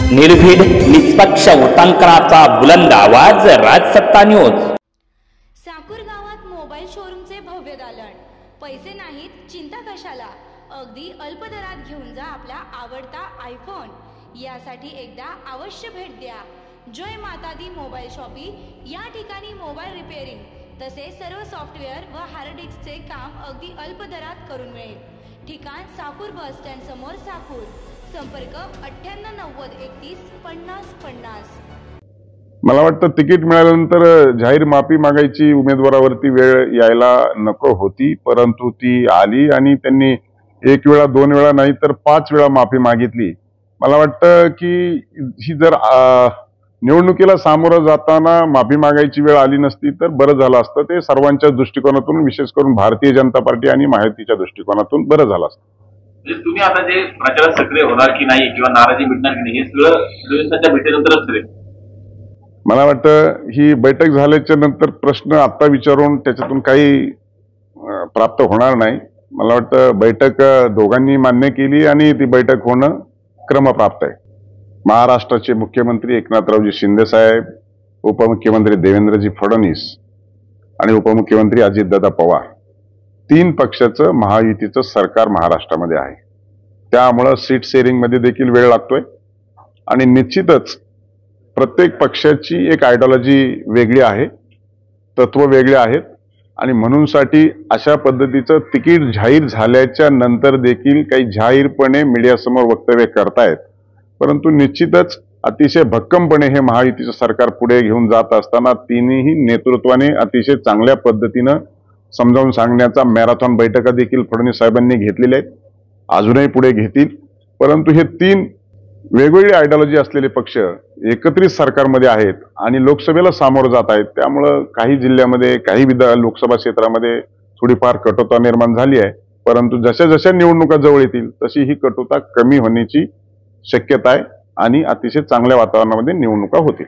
निर्भीड निष्पक्ष उटंकनाचा बुलंद आवाज, राजसत्ता न्यूज। साकूर गावात मोबाईल शोरूमचे भव्य दालन। पैसे नाहीत, चिंता कशाला, अगदी अल्प दरात घेऊन जा आपला आवडता आयफोन। यासाठी एकदा अवश्य भेट द्या जय माता दी मोबाईल शॉपी। या ठिकाणी मोबाईल रिपेअरिंग तसेच सर्व सॉफ्टवेअर व हार्ड डिस्कचे काम अगदी अल्प दरात करून मिळेल। ठिकाण साकूर बस स्टँड समोर साकूर। संपर्क 9890 31 50 50। मला वाटतं तिकीट मिळाल्यानंतर जाहीर माफी मागायची उमेदवारावरती वेळ यायला नको होती, परंतु ती आली आणि त्यांनी एक वेळा दोन वेळा नाही तर 5 वेळा माफी मागितली। मला वाटतं की ही जर निवडणुकीला सामोरं जाताना माफी मागायची वेळ आली नसती तर बरं झालं असतं। ते सर्वांच्या दृष्टिकोनातून, विशेष करून भारतीय जनता पार्टी आणि महायुतीच्या दृष्टिकोनातून बरं झालं असतं। तुम्ही आता जे प्रचारात सक्रिय होणार की नाही किंवा नाराजी मिटणार की नाही हे सगळं दिवसाच्या भेटीनंतरच ठरेल। मला वाटतं ही बैठक झाल्याच्या नंतर प्रश्न आता विचारून त्याच्यातून काही प्राप्त होणार नाही। मला वाटतं बैठक दोघांनी मान्य केली आणि ती बैठक होणं क्रमप्राप्त आहे। महाराष्ट्राचे मुख्यमंत्री एकनाथरावजी शिंदे साहेब, उपमुख्यमंत्री देवेंद्रजी फडणवीस आणि उपमुख्यमंत्री अजितदादा पवार, 3 पक्षाचं महायुतीचं सरकार महाराष्ट्रामध्ये आहे। त्यामुळं सीट शेअरिंग मध्ये देखील वेळ लागतोय आणि निश्चितच प्रत्येक पक्षाची एक आयडिओलॉजी वेगळी आहे, तत्व वेगळे आहेत आणि म्हणूनसाठी अशा पद्धतीचं तिकीट जाहीर झाल्याच्या नंतर देखील काही जाहीरपणे मीडियासमोर वक्तव्य करतायत। परंतु निश्चितच अतिशय भक्कमपणे हे महायुतीचं सरकार पुढे घेऊन जात असताना तिन्ही नेतृत्वाने अतिशय चांगल्या पद्धतीनं समजावून सांगण्याचा मॅरेथॉन बैठका देखील फडणवीस साहेबांनी घेतलेल्या आहेत, अजूनही पुढे घेतील। परंतु हे 3 वेगवेगळी आयडिओलॉजी असलेले पक्ष एकत्रित सरकारमध्ये आहेत आणि लोकसभेला सामोरं जात आहेत। त्यामुळं काही जिल्ह्यामध्ये, काही लोकसभा क्षेत्रामध्ये थोडीफार कटुता निर्माण झाली आहे, परंतु जशा जशा निवडणुका जवळ येतील तशी ही कटुता कमी होण्याची शक्यता आहे आणि अतिशय चांगल्या वातावरणामध्ये निवडणुका होतील।